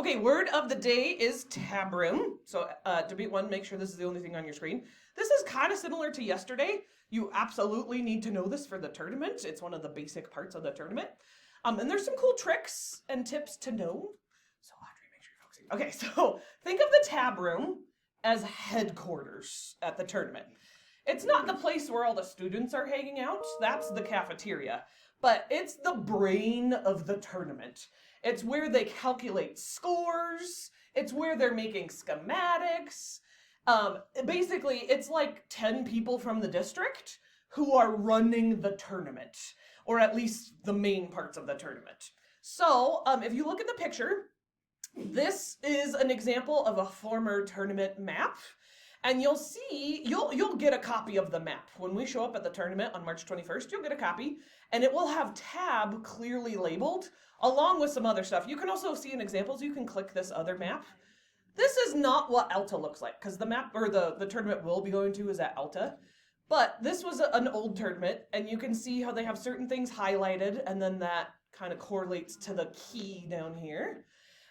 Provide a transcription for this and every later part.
Okay, word of the day is Tabroom. So debate one, make sure this is the only thing on your screen. This is kind of similar to yesterday. You absolutely need to know this for the tournament. It's one of the basic parts of the tournament. And there's some cool tricks and tips to know. So Audrey, make sure you're focusing. Okay, so think of the Tabroom as headquarters at the tournament. It's not the place where all the students are hanging out. That's the cafeteria. But it's the brain of the tournament. It's where they calculate scores. It's where they're making schematics. Basically, it's like 10 people from the district who are running the tournament, or at least the main parts of the tournament. So if you look at the picture, this is an example of a former tournament map. And you'll see, you'll get a copy of the map. When we show up at the tournament on March 21st, you'll get a copy, and it will have tab clearly labeled, along with some other stuff. You can also see in examples, you can click this other map. This is not what Alta looks like, because the map, or the tournament we'll be going to is at Alta. But this was an old tournament, and you can see how they have certain things highlighted, and then that kind of correlates to the key down here.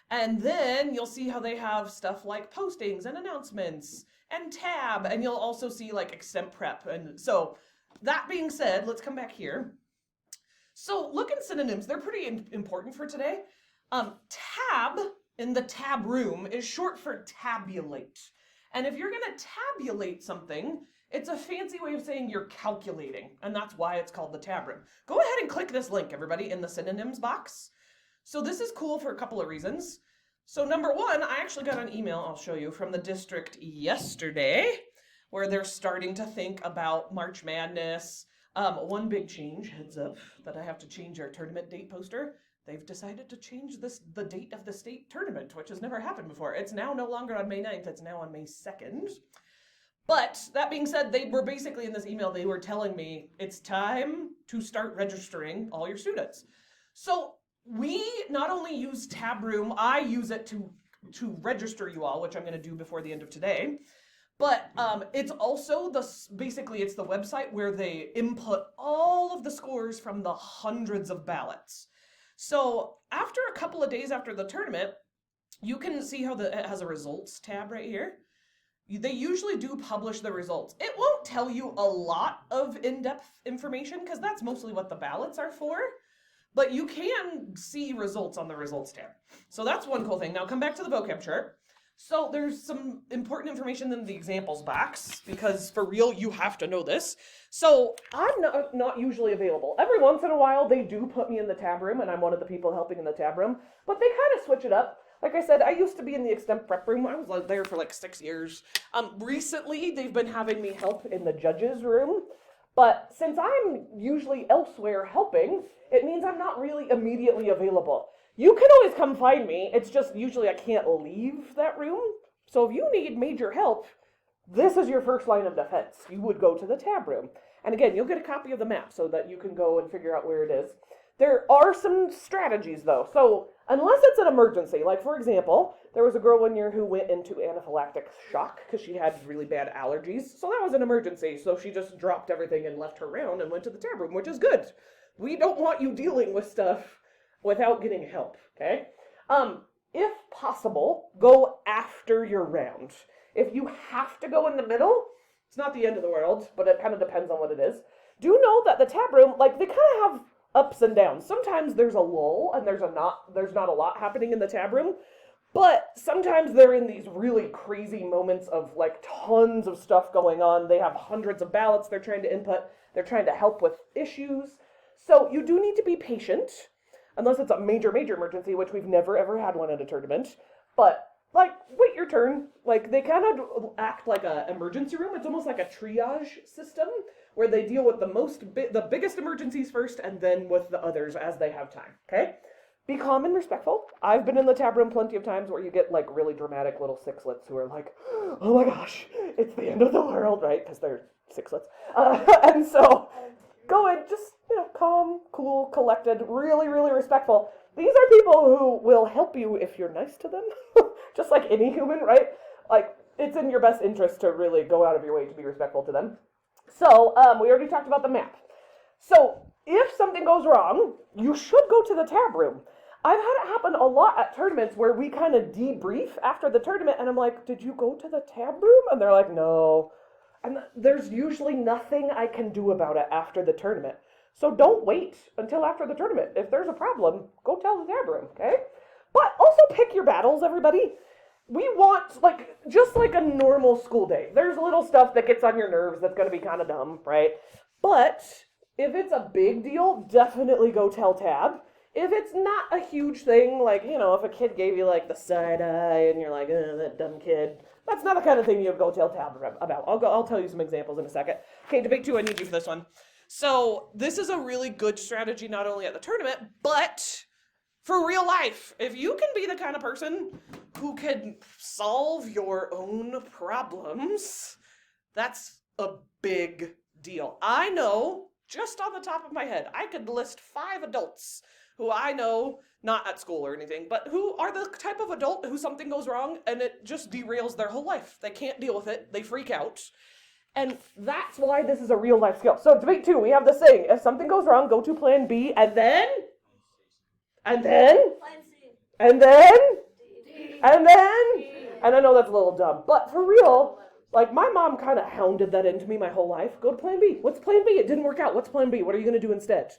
And then you'll see how they have stuff like postings and announcements and tab, and you'll also see like extemp prep. And so that being said, let's come back here. So look in synonyms, they're pretty important for today. Tab in the Tabroom is short for tabulate. And if you're gonna tabulate something, it's a fancy way of saying you're calculating, and that's why it's called the Tabroom. Go ahead and click this link, everybody, in the synonyms box. So this is cool for a couple of reasons. So number one, I actually got an email, I'll show you, from the district yesterday, where they're starting to think about March Madness. One big change, heads up, that I have to change our tournament date poster. They've decided to change the date of the state tournament, which has never happened before. It's now no longer on May 9th, it's now on May 2nd. But that being said, they were basically in this email, they were telling me it's time to start registering all your students. So we not only use Tabroom, I use it to register you all, which I'm going to do before the end of today. But it's also basically it's the website where they input all of the scores from the hundreds of ballots. So after a couple of days after the tournament, you can see how it has a results tab right here. They usually do publish the results. It won't tell you a lot of in-depth information because that's mostly what the ballots are for. But you can see results on the results tab. So that's one cool thing. Now come back to the vocab chart. So there's some important information in the examples box because for real, you have to know this. So I'm not usually available. Every once in a while, they do put me in the tab room and I'm one of the people helping in the tab room, but they kind of switch it up. Like I said, I used to be in the extemp prep room. I was there for like 6 years. Recently, they've been having me help in the judges room. But since I'm usually elsewhere helping, it means I'm not really immediately available. You can always come find me. It's just usually I can't leave that room. So if you need major help, this is your first line of defense. You would go to the tab room. And again, you'll get a copy of the map so that you can go and figure out where it is. There are some strategies though. So unless it's an emergency, like for example, there was a girl one year who went into anaphylactic shock because she had really bad allergies. So that was an emergency. So she just dropped everything and left her round and went to the tab room, which is good. We don't want you dealing with stuff without getting help, okay? If possible, go after your round. If you have to go in the middle, it's not the end of the world, but it kind of depends on what it is. Do know that the tab room, like they kind of have ups and downs. Sometimes there's a lull and there's not a lot happening in the tab room, but sometimes they're in these really crazy moments of like tons of stuff going on. They have hundreds of ballots they're trying to input. They're trying to help with issues. So you do need to be patient, unless it's a major, major emergency, which we've never ever had one at a tournament. But like, wait your turn. Like they kind of act like an emergency room. It's almost like a triage system where they deal with the biggest emergencies first and then with the others as they have time, okay? Be calm and respectful. I've been in the tab room plenty of times where you get like really dramatic little sixlets who are like, oh my gosh, it's the end of the world, right? Because they're sixlets. And so go in, just, calm, cool, collected, really, really respectful. These are people who will help you if you're nice to them, just like any human, right? Like, it's in your best interest to really go out of your way to be respectful to them. So, we already talked about the map. So, if something goes wrong, you should go to the tab room. I've had it happen a lot at tournaments where we kind of debrief after the tournament, and I'm like, did you go to the tab room? And they're like, no. And there's usually nothing I can do about it after the tournament. So don't wait until after the tournament. If there's a problem, go tell the tab room, okay? But also pick your battles, everybody. We want, just like a normal school day. There's little stuff that gets on your nerves that's going to be kind of dumb, right? But if it's a big deal, definitely go tell tab. If it's not a huge thing, if a kid gave you, the side eye and you're like, that dumb kid, that's not the kind of thing you go tell tab about. I'll tell you some examples in a second. Okay, debate 2, I need you for this one. So this is a really good strategy, not only at the tournament, but for real life. If you can be the kind of person who can solve your own problems, that's a big deal. I know, just on the top of my head, I could list 5 adults who I know, not at school or anything, but who are the type of adult who something goes wrong and it just derails their whole life. They can't deal with it. They freak out. And that's why this is a real life skill. So debate 2, we have this saying, if something goes wrong, go to plan B, and then, plan C, and then, and I know that's a little dumb, but for real, my mom kind of hounded that into me my whole life. Go to plan B. What's plan B? It didn't work out. What's plan B? What are you going to do instead?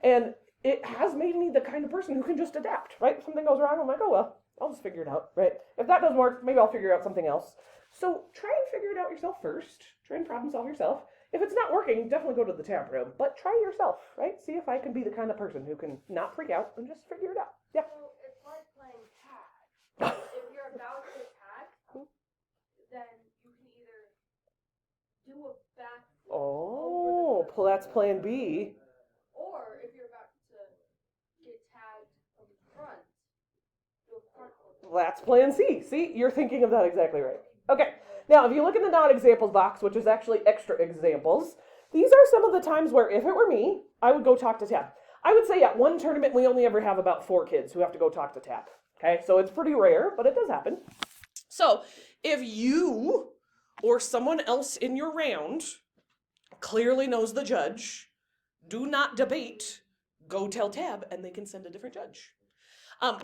And it has made me the kind of person who can just adapt, right? If something goes wrong, I'm like, oh, well, I'll just figure it out, right? If that doesn't work, maybe I'll figure out something else. So try and figure it out yourself first. Try and problem solve yourself. If it's not working, definitely go to the tab room, but try yourself, right? See if I can be the kind of person who can not freak out and just figure it out. Yeah. So it's like playing tag. If you're about to attack, then you can either do a back. Oh, that's plan B. Or if you're about to get tagged from the front, do a front. That's plan C. See, you're thinking of that exactly right. Okay. Now, if you look in the non-examples box, which is actually extra examples, these are some of the times where, if it were me, I would go talk to tab. I would say at one tournament, we only ever have about 4 kids who have to go talk to tab. Okay, so it's pretty rare, but it does happen. So, if you or someone else in your round clearly knows the judge, do not debate, go tell tab, and they can send a different judge.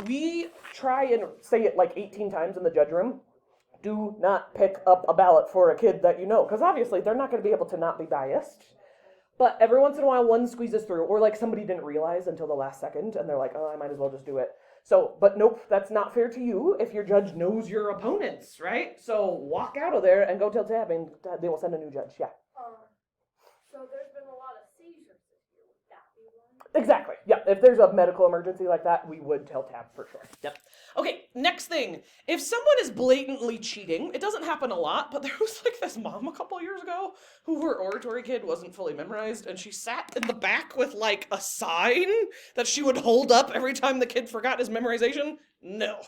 We try and say it 18 times in the judge room. Do not pick up a ballot for a kid that you know, because obviously they're not going to be able to not be biased. But every once in a while, one squeezes through, or somebody didn't realize until the last second, and they're like, oh, I might as well just do it. So, but nope, that's not fair to you if your judge knows your opponents, right? So walk out of there and go tell tab, and they will send a new judge, yeah. So there's been a lot of seizures this year. Would that be one? Exactly, yeah. If there's a medical emergency like that, we would tell tab for sure. Yep. Okay, next thing. If someone is blatantly cheating, it doesn't happen a lot, but there was this mom a couple years ago who her oratory kid wasn't fully memorized, and she sat in the back with a sign that she would hold up every time the kid forgot his memorization. No.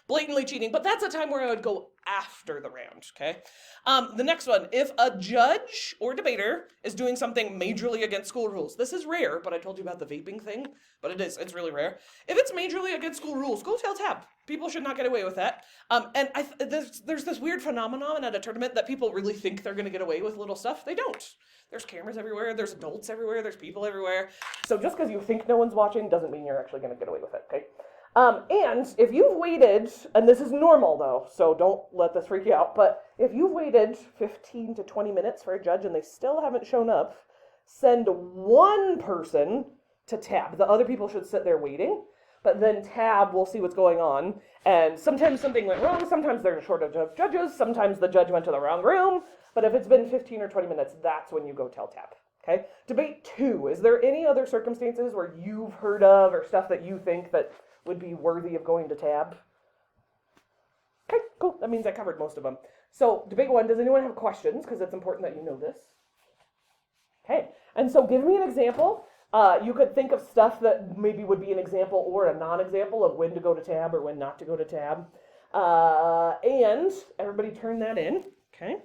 Blatantly cheating, but that's a time where I would go after the round, okay? The next one, if a judge or debater is doing something majorly against school rules, this is rare, but I told you about the vaping thing, but it's really rare. If it's majorly against school rules, go tell tab. People should not get away with that. And there's this weird phenomenon at a tournament that people really think they're going to get away with little stuff. They don't. There's cameras everywhere, there's adults everywhere, there's people everywhere. So just because you think no one's watching doesn't mean you're actually going to get away with it, okay? And if you've waited, and this is normal though, so don't let this freak you out, but if you've waited 15 to 20 minutes for a judge and they still haven't shown up, send one person to tab. The other people should sit there waiting, but then tab will see what's going on, and sometimes something went wrong, sometimes there's a shortage of judges, sometimes the judge went to the wrong room, but if it's been 15 or 20 minutes, that's when you go tell tab. Okay? Debate 2, is there any other circumstances where you've heard of or stuff that you think that would be worthy of going to tab? Okay, cool. That means I covered most of them. So, debate 1, does anyone have questions? Because it's important that you know this. Okay, and so give me an example. You could think of stuff that maybe would be an example or a non-example of when to go to tab or when not to go to tab. And everybody turn that in. Okay.